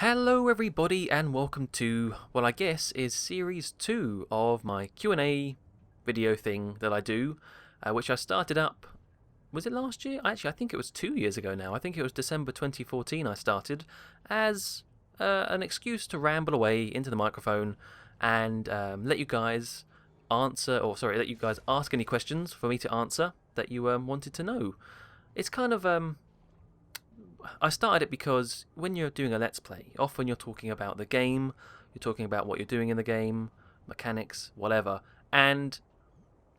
Hello everybody and welcome to what I guess is series 2 of my Q&A video thing that I do, which I started up, was it last year? Actually, I think it was 2 years ago now. I think it was December 2014 I started as an excuse to ramble away into the microphone and let you guys let you guys ask any questions for me to answer that you wanted to know. It's kind of I started it because when you're doing a Let's Play, often you're talking about the game, you're talking about what you're doing in the game, mechanics, whatever. And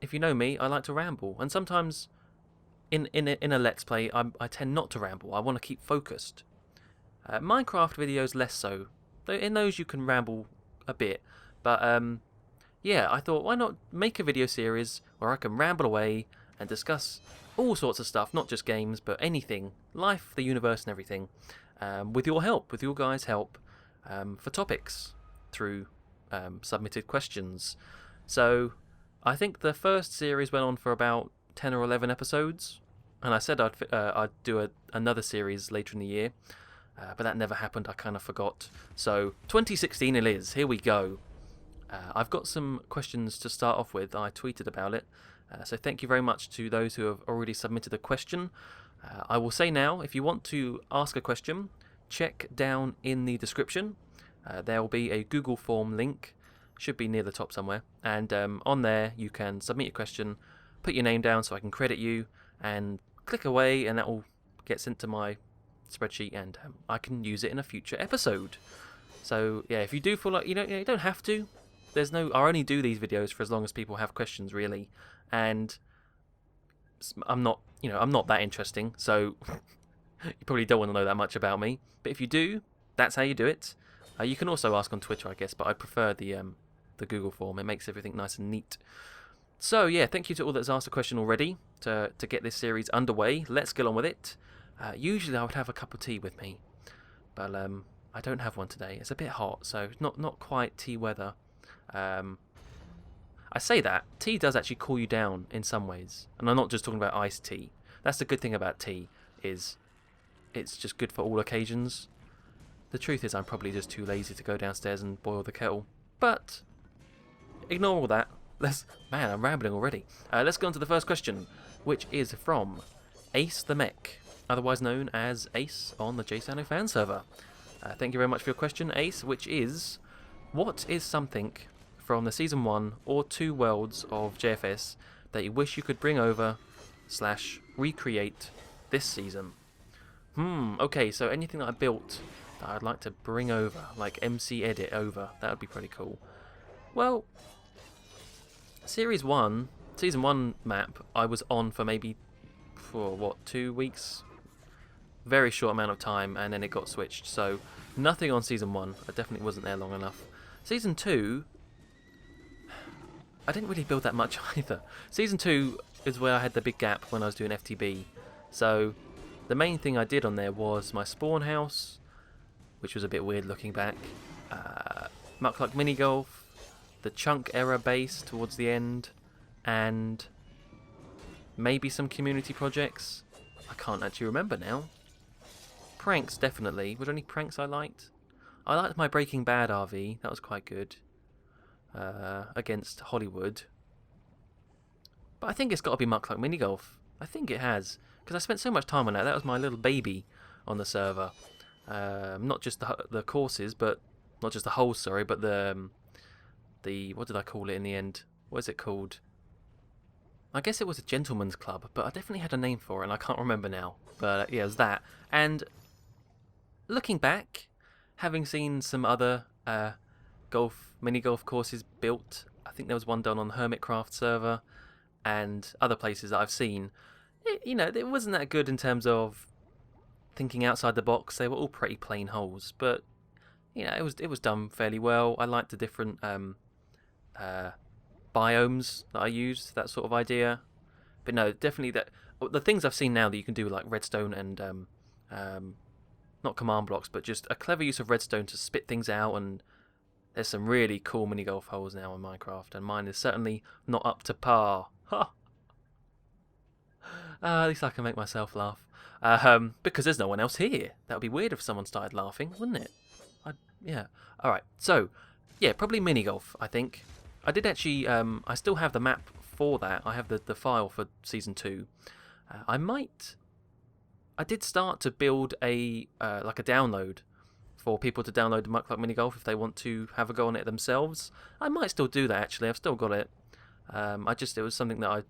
if you know me, I like to ramble. And sometimes in a Let's Play, I tend not to ramble. I want to keep focused. Minecraft videos less so. In those you can ramble a bit. But yeah, I thought why not make a video series where I can ramble away and discuss all sorts of stuff, not just games, but anything, life, the universe, and everything, with your help, with your guys' help, for topics through submitted questions. So I think the first series went on for about 10 or 11 episodes, and I said I'd do another series later in the year, but that never happened. I kind of forgot. So 2016 it is. Here we go. I've got some questions to start off with. I tweeted about it. So thank you very much to those who have already submitted a question. I will say now, if you want to ask a question, check down in the description. There will be a Google form link, should be near the top somewhere, and on there you can submit your question, put your name down so I can credit you, and click away, and that will get sent to my spreadsheet, and I can use it in a future episode. So yeah, if you do feel like you don't have to. I only do these videos for as long as people have questions, really. And I'm not that interesting, so you probably don't want to know that much about me. But if you do, that's how you do it. You can also ask on Twitter, I guess, but I prefer the Google form. It makes everything nice and neat. So yeah, thank you to all that's asked a question already to get this series underway. Let's get on with it. Usually I would have a cup of tea with me, but I don't have one today. It's a bit hot, so not quite tea weather. I say that, tea does actually cool you down in some ways. And I'm not just talking about iced tea. That's the good thing about tea, is it's just good for all occasions. The truth is I'm probably just too lazy to go downstairs and boil the kettle. But, ignore all that. Man, I'm rambling already. Let's go on to the first question, which is from Ace the Mech, otherwise known as Ace on the JSano fan server. Thank you very much for your question, Ace, which is, what is something from the Season 1 or 2 worlds of JFS that you wish you could bring over / recreate this season? Okay, so anything that I built that I'd like to bring over, like MC Edit over, that would be pretty cool. Well, Season 1 map, I was on for maybe, 2 weeks? Very short amount of time, and then it got switched, so nothing on Season 1. I definitely wasn't there long enough. Season 2, I didn't really build that much either. Season 2 is where I had the big gap when I was doing FTB. So the main thing I did on there was my spawn house, which was a bit weird looking back, Muckluck mini golf, the chunk error base towards the end, and maybe some community projects. I can't actually remember now. Pranks, definitely. Were there any pranks I liked? I liked my Breaking Bad RV. That was quite good. Against Hollywood. But I think it's got to be Muckluck Mini Golf. I think it has. Because I spent so much time on that. That was my little baby on the server. Not just the courses, but... Not just the holes, sorry, but the... What did I call it in the end? What is it called? I guess it was a gentleman's club, but I definitely had a name for it, and I can't remember now. But yeah, it was that. And looking back, having seen some other mini golf courses built, I think there was one done on the Hermitcraft server, and other places that I've seen. It wasn't that good in terms of thinking outside the box. They were all pretty plain holes, but it was done fairly well. I liked the different biomes that I used, that sort of idea. But no, definitely the things I've seen now that you can do, like redstone and not command blocks, but just a clever use of redstone to spit things out, and there's some really cool mini golf holes now in Minecraft, and mine is certainly not up to par. Ha! At least I can make myself laugh. Because there's no one else here. That would be weird if someone started laughing, wouldn't it? Yeah. All right. So, yeah, probably mini golf. I think I did actually. I still have the map for that. I have the file for season 2. I might. I did start to build a like a download for people to download the Muckluck mini golf if they want to have a go on it themselves. I might still do that actually. I've still got it. It was something that I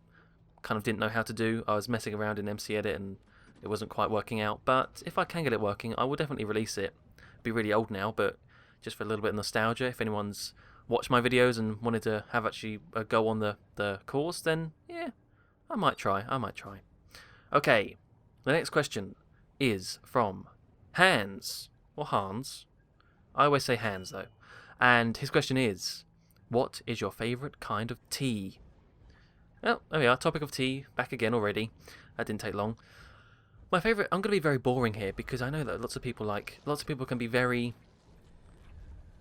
kind of didn't know how to do. I was messing around in MC Edit and it wasn't quite working out. But if I can get it working, I will definitely release it. It'll be really old now, but just for a little bit of nostalgia. If anyone's watched my videos and wanted to have actually a go on the course, then yeah, I might try. Okay, the next question is from Hans, or Hans. I always say Hans though. And his question is, what is your favourite kind of tea? Well, there we are, topic of tea, back again already. That didn't take long. My favourite, I'm going to be very boring here because I know that lots of people can be very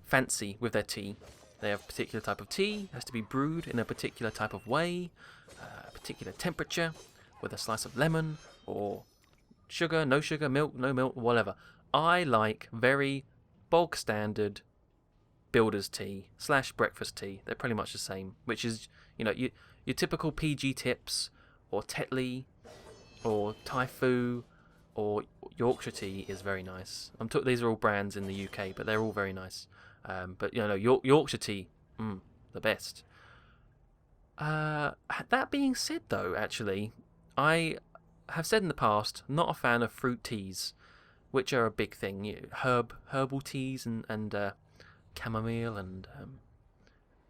fancy with their tea. They have a particular type of tea, it has to be brewed in a particular type of way, a particular temperature, with a slice of lemon, or sugar, no sugar, milk, no milk, whatever. I like very bog standard builder's tea / breakfast tea. They're pretty much the same, which is, your typical PG Tips, or Tetley, or Typhoo, or Yorkshire tea is very nice. These are all brands in the UK, but they're all very nice. But Yorkshire tea, the best. That being said, though, actually, I have said in the past, not a fan of fruit teas, which are a big thing. Herbal teas and chamomile and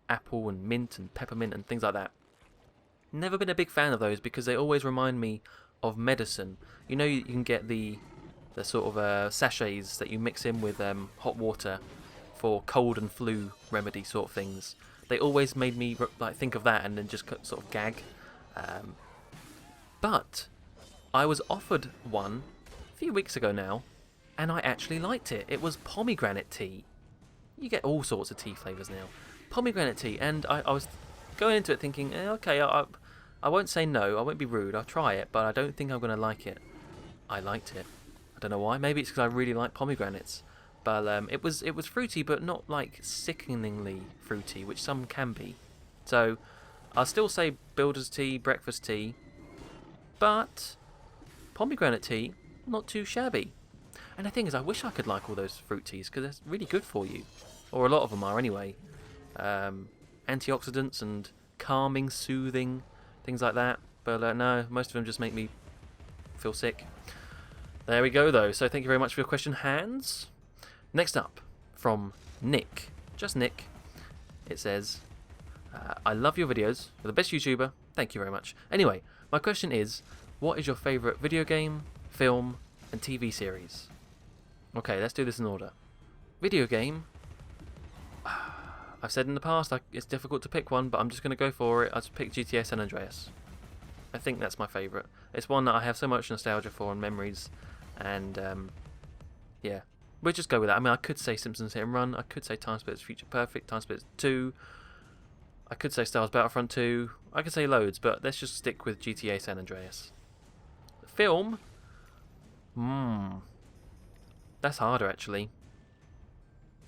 apple and mint and peppermint and things like that. Never been a big fan of those because they always remind me of medicine. You can get the sort of sachets that you mix in with hot water for cold and flu remedy sort of things. They always made me think of that and then just sort of gag. But I was offered one a few weeks ago now, and I actually liked it. It was pomegranate tea. You get all sorts of tea flavours now. Pomegranate tea, and I was going into it thinking, okay, I won't say no, I won't be rude, I'll try it, but I don't think I'm going to like it. I liked it. I don't know why. Maybe it's because I really like pomegranates. But it was fruity, but not like sickeningly fruity, which some can be. So I'll still say builder's tea, breakfast tea, but pomegranate tea, not too shabby. And the thing is, I wish I could like all those fruit teas because they're really good for you, or a lot of them are anyway. Antioxidants and calming, soothing, things like that. But no, most of them just make me feel sick. There we go, though. So thank you very much for your question, Hans. Next up, from Nick, just Nick, it says, I love your videos, you're the best YouTuber, thank you very much. Anyway, my question is, what is your favourite video game, film, and TV series? Okay, let's do this in order. Video game, I've said in the past, it's difficult to pick one, but I'm just going to go for it. I'll just pick GTA San Andreas. I think that's my favourite. It's one that I have so much nostalgia for and memories, and yeah. We'll just go with that. I mean, I could say Simpsons Hit and Run. I could say Time Splitters Future Perfect, Time Splitters 2. I could say Star Wars Battlefront 2. I could say loads, but let's just stick with GTA San Andreas. Film? That's harder, actually.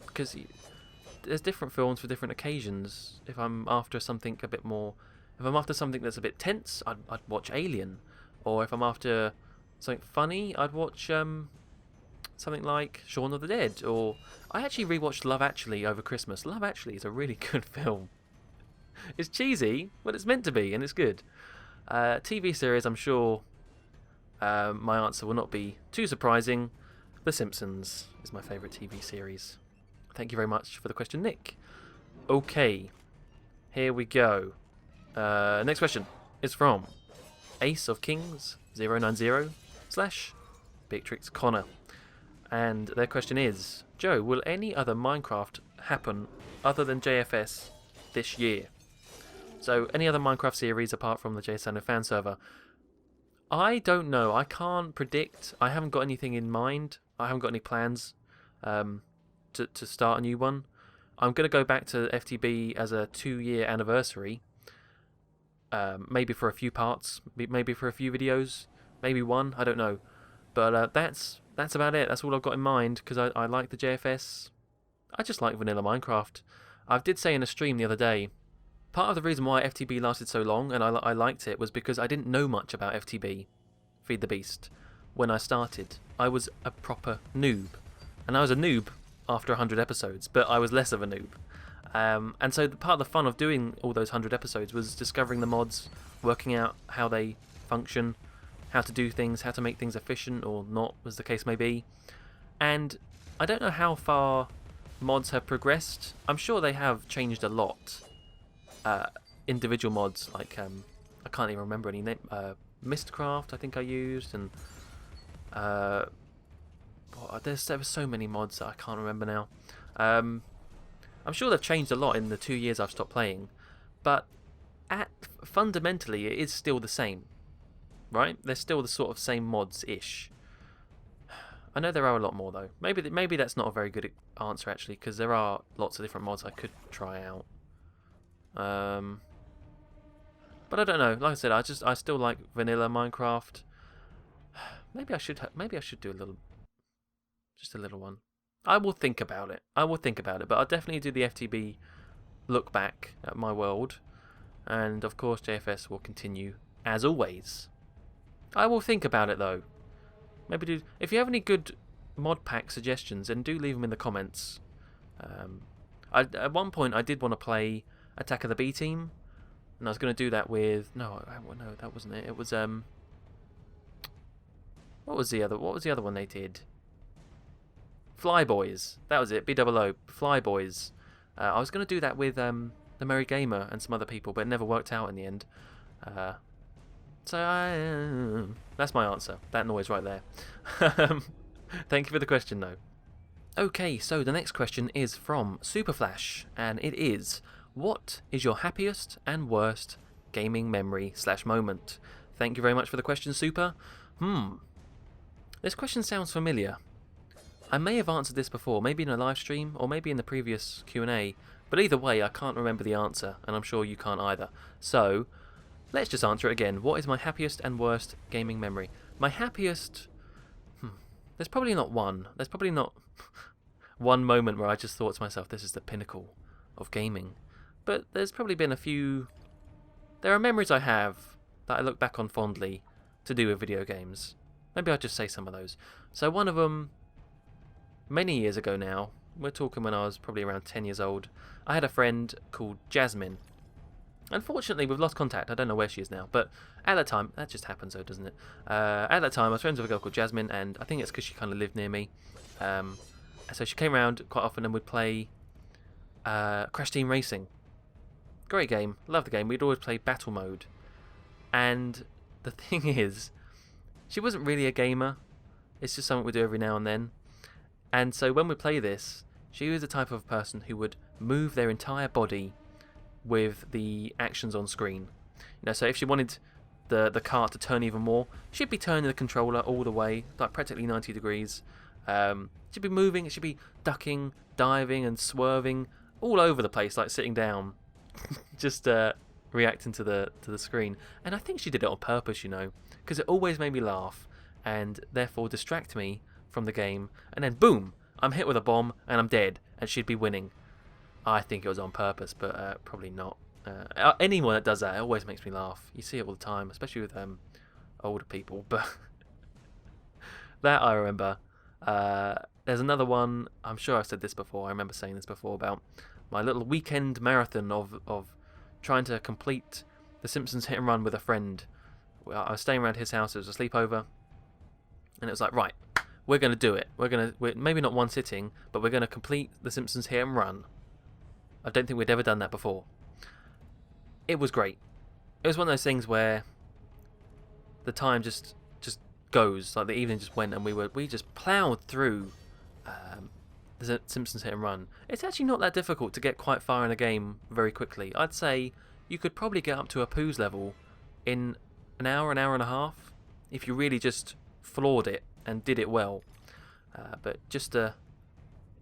Because there's different films for different occasions. If I'm after something a bit more... If I'm after something that's a bit tense, I'd watch Alien. Or if I'm after something funny, I'd watch... something like Shaun of the Dead, or I actually rewatched Love Actually over Christmas. Love Actually is a really good film. It's cheesy, but it's meant to be, and it's good. TV series, I'm sure my answer will not be too surprising. The Simpsons is my favourite TV series. Thank you very much for the question, Nick. Okay, here we go. Next question is from Ace of Kings 090 / Beatrix Connor. And their question is, Joe, will any other Minecraft happen other than JFS this year? So, any other Minecraft series apart from the JSano fan server? I don't know. I can't predict. I haven't got anything in mind. I haven't got any plans to start a new one. I'm going to go back to FTB as a 2-year anniversary. Maybe for a few parts. Maybe for a few videos. Maybe one. I don't know. But that's about it. That's all I've got in mind, because I like the JFS. I just like vanilla Minecraft. I did say in a stream the other day, part of the reason why FTB lasted so long and I liked it was because I didn't know much about FTB, Feed the Beast, when I started. I was a proper noob. And I was a noob after 100 episodes, but I was less of a noob. And so part of the fun of doing all those 100 episodes was discovering the mods, working out how they function, how to do things, how to make things efficient or not, as the case may be. And I don't know how far mods have progressed. I'm sure they have changed a lot. Individual mods, like, I can't even remember any name. Mistcraft, I think I used, and there were so many mods that I can't remember now. I'm sure they've changed a lot in the 2 years I've stopped playing, but fundamentally it is still the same, right? They're still the sort of same mods-ish. I know there are a lot more though. Maybe that's not a very good answer actually, because there are lots of different mods I could try out. But I don't know. Like I said, I still like vanilla Minecraft. Maybe I should do just a little one. I will think about it. But I'll definitely do the FTB look back at my world, and of course JFS will continue as always. I will think about it though. Maybe if you have any good mod pack suggestions, then do leave them in the comments. At one point I did want to play Attack of the B Team, and I was going to do that with no, that wasn't it. It was what was the other one they did? Flyboys. That was it. BOO. Flyboys. I was going to do that with the Merry Gamer and some other people, but it never worked out in the end. So that's my answer. That noise right there. Thank you for the question, though. Okay, so the next question is from Superflash, and it is: what is your happiest and worst gaming memory / moment? Thank you very much for the question, Super. This question sounds familiar. I may have answered this before, maybe in a live stream, or maybe in the previous Q&A, but either way, I can't remember the answer, and I'm sure you can't either. So, let's just answer it again. What is my happiest and worst gaming memory? My happiest... There's probably not one. There's probably not one moment where I just thought to myself, this is the pinnacle of gaming. But there's probably been a few... There are memories I have that I look back on fondly to do with video games. Maybe I'll just say some of those. So one of them... Many years ago now, we're talking when I was probably around 10 years old, I had a friend called Jasmine. Unfortunately, we've lost contact. I don't know where she is now, but at that time, that just happens though, doesn't it? At that time, I was friends with a girl called Jasmine, and I think it's because she kind of lived near me. So she came around quite often and would play Crash Team Racing. Great game. Love the game. We'd always play battle mode. And the thing is, she wasn't really a gamer. It's just something we do every now and then. And so when we play this, she was the type of person who would move their entire body with the actions on screen. You know, so if she wanted the cart to turn even more, she'd be turning the controller all the way, like practically 90 degrees. She'd be moving, she'd be ducking, diving and swerving all over the place, like sitting down, just reacting to the screen. And I think she did it on purpose, you know, because it always made me laugh and therefore distract me from the game, and then boom, I'm hit with a bomb and I'm dead, and she'd be winning. I think it was on purpose, but probably not. Anyone that does that, it always makes me laugh. You see it all the time, especially with older people. But that I remember. There's another one. I'm sure I've said this before. I remember saying this before about my little weekend marathon of trying to complete The Simpsons Hit and Run with a friend. I was staying around his house. It was a sleepover, and it was like, right, we're going to do it. We're maybe not one sitting, but we're going to complete The Simpsons Hit and Run. I don't think we'd ever done that before. It was great. It was one of those things where the time just goes. Like the evening just went, and we just ploughed through The Simpsons Hit and Run. It's actually not that difficult to get quite far in a game very quickly. I'd say you could probably get up to a Pooh's level in an hour and a half if you really just floored it and did it well. But just the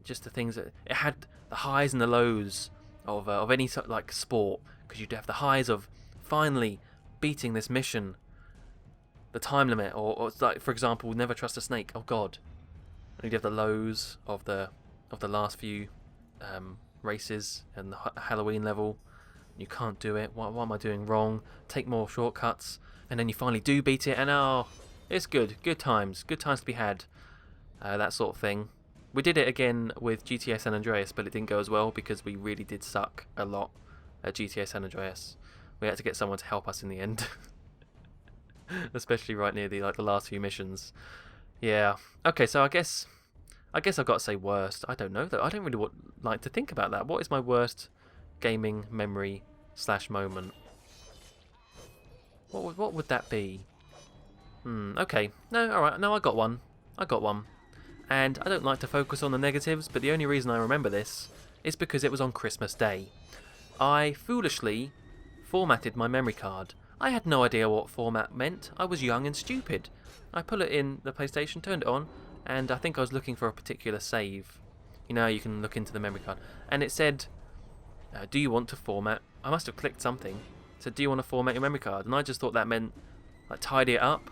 things that it had, the highs and the lows of any sort like sport, because you'd have the highs of finally beating this mission, the time limit, or like, for example, never trust a snake. Oh God. And you'd have the lows of the last few races and the Halloween level. You can't do it. What am I doing wrong? Take more shortcuts, and then you finally do beat it, and oh, it's good. Good times to be had. That sort of thing. We did it again with GTA San Andreas, but it didn't go as well because we really did suck a lot at GTA San Andreas. We had to get someone to help us in the end, especially right near the last few missions. Yeah. Okay, so I guess I've got to say worst. I don't know though. I don't really like to think about that. What is my worst gaming memory / moment? What would that be? Okay. No, all right. No, I got one. And I don't like to focus on the negatives, but the only reason I remember this is because it was on Christmas Day. I foolishly formatted my memory card. I had no idea what format meant. I was young and stupid. I put it in the PlayStation, turned it on, and I think I was looking for a particular save. You know, you can look into the memory card. And it said, do you want to format? I must have clicked something. It said, do you want to format your memory card? And I just thought that meant, like, tidy it up.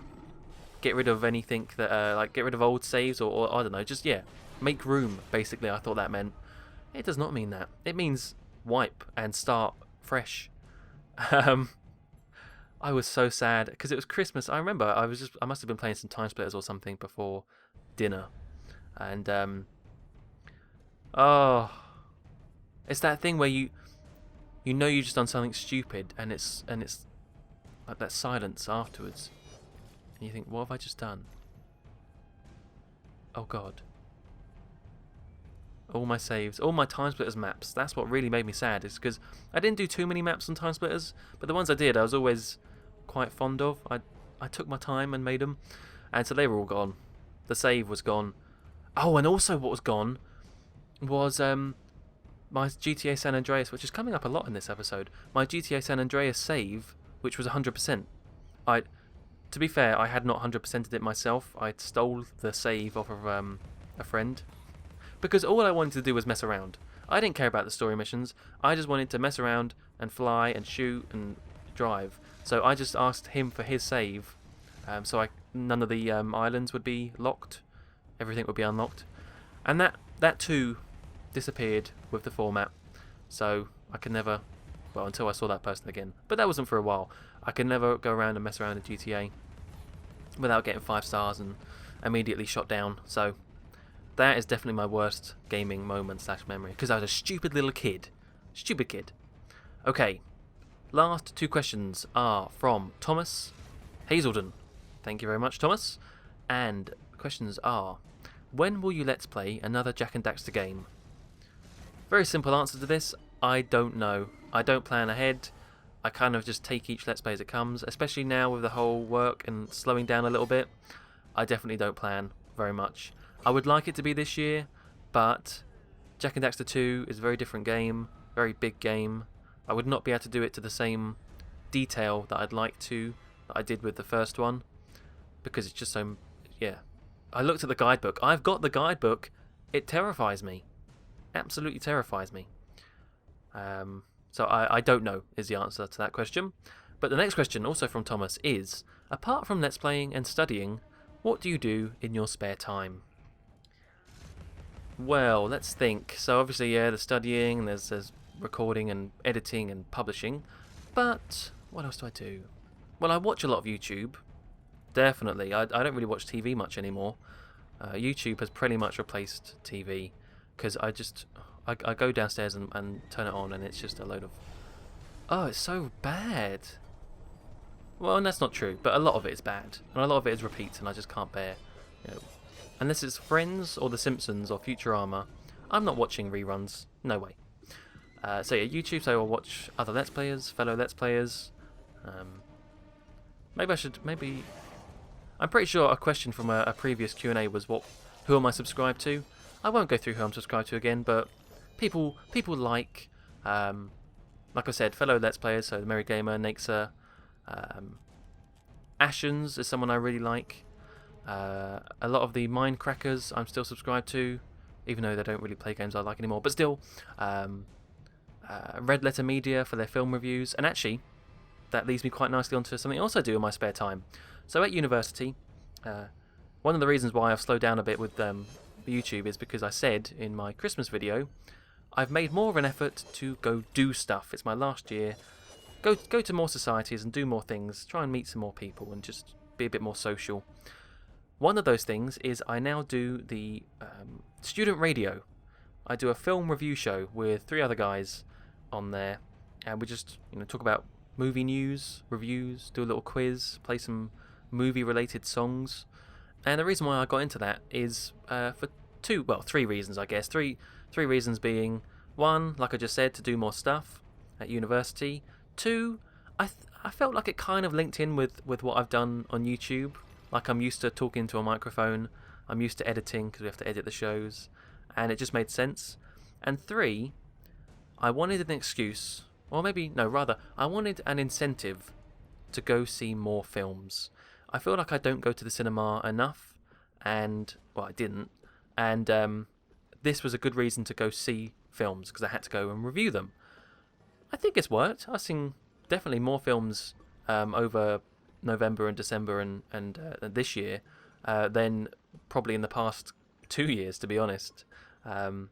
Get rid of anything that, get rid of old saves, or I don't know, just, yeah, make room, basically, I thought that meant. It does not mean that. It means wipe and start fresh. I was so sad, because it was Christmas. I remember, I must have been playing some Time Splitters or something before dinner. And, it's that thing where you know you've just done something stupid, and it's like that silence afterwards. And you think, what have I just done? Oh god. All my saves, all my Time Splitters maps. That's what really made me sad, is because I didn't do too many maps on Time Splitters, but the ones I did I was always quite fond of. I took my time and made them, and so they were all gone. The save was gone. Oh, and also what was gone was my GTA San Andreas, which is coming up a lot in this episode. My GTA San Andreas save, which was 100%. To be fair, I had not 100%ed it myself. I stole the save off of a friend. Because all I wanted to do was mess around. I didn't care about the story missions. I just wanted to mess around and fly and shoot and drive. So I just asked him for his save. So none of the islands would be locked. Everything would be unlocked. And that too disappeared with the format. So I could never... Well, until I saw that person again. But that wasn't for a while. I could never go around and mess around in GTA without getting 5 stars and immediately shot down. So that is definitely my worst gaming moment / memory. Because I was a stupid little kid. Stupid kid. Okay. Last 2 questions are from Thomas Hazelden. Thank you very much, Thomas. And the questions are, when will you Let's Play another Jak and Daxter game? Very simple answer to this. I don't know. I don't plan ahead. I kind of just take each Let's Play as it comes, especially now with the whole work and slowing down a little bit. I definitely don't plan very much. I would like it to be this year, but Jak and Daxter 2 is a very different game, very big game. I would not be able to do it to the same detail that I'd like to, that I did with the first one, because it's just so, yeah. I looked at the guidebook. I've got the guidebook. It terrifies me. Absolutely terrifies me. So I don't know is the answer to that question. But the next question, also from Thomas, is, apart from Let's Playing and studying, what do you do in your spare time? Well, let's think. So obviously, yeah, there's studying, there's recording and editing and publishing. But what else do I do? Well, I watch a lot of YouTube. Definitely. I don't really watch TV much anymore. YouTube has pretty much replaced TV, because I go downstairs and turn it on, and it's just a load of... Oh, it's so bad. Well, and that's not true, but a lot of it is bad. And a lot of it is repeats, and I just can't bear. You know, unless it's Friends or The Simpsons or Futurama, I'm not watching reruns. No way. So yeah, YouTube, so I'll watch other Let's Players, fellow Let's Players. Maybe... I'm pretty sure a question from a previous Q&A was who am I subscribed to? I won't go through who I'm subscribed to again, but people like I said, fellow Let's Players, so the Merry Gamer, Naxer, Ashens is someone I really like. A lot of the Mindcrackers I'm still subscribed to, even though they don't really play games I like anymore, but still. Red Letter Media for their film reviews, and actually that leads me quite nicely onto something else I do in my spare time. So at university, one of the reasons why I've slowed down a bit with YouTube is because I said in my Christmas video I've made more of an effort to go do stuff. It's my last year. Go to more societies and do more things. Try and meet some more people and just be a bit more social. One of those things is I now do the student radio. I do a film review show with 3 other guys on there, and we just talk about movie news, reviews, do a little quiz, play some movie-related songs. And the reason why I got into that is for 3 reasons, I guess. Three reasons being, 1, like I just said, to do more stuff at university. 2, I felt like it kind of linked in with what I've done on YouTube. Like, I'm used to talking to a microphone, I'm used to editing because we have to edit the shows, and it just made sense. And 3, I wanted an excuse, or maybe, no, rather, I wanted an incentive to go see more films. I feel like I don't go to the cinema enough, and, well, I didn't, and this was a good reason to go see films, because I had to go and review them. I think it's worked. I've seen definitely more films over November and December and this year than probably in the past 2 years, to be honest. And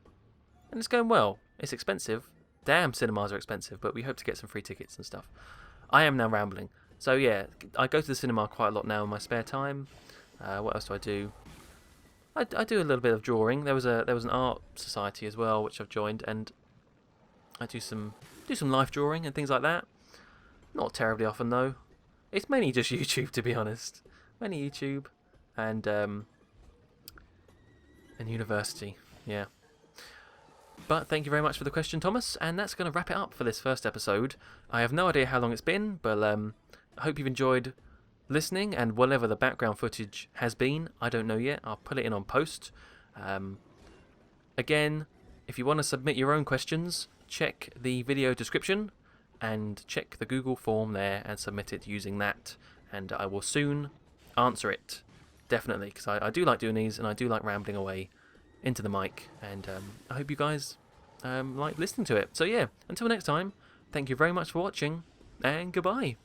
it's going well. It's expensive. Damn, cinemas are expensive, but we hope to get some free tickets and stuff. I am now rambling. So yeah, I go to the cinema quite a lot now in my spare time. What else do I do? I do a little bit of drawing. There was an art society as well, which I've joined, and I do some life drawing and things like that. Not terribly often though. It's mainly just YouTube, to be honest. Mainly YouTube and university. Yeah. But thank you very much for the question, Thomas, and that's going to wrap it up for this first episode. I have no idea how long it's been, but I hope you've enjoyed listening, and whatever the background footage has been, I don't know yet. I'll put it in on post. Again, if you want to submit your own questions, check the video description and check the Google form there and submit it using that, and I will soon answer it, definitely, because I do like doing these and I do like rambling away into the mic, and I hope you guys like listening to it. So yeah, until next time, thank you very much for watching, and goodbye.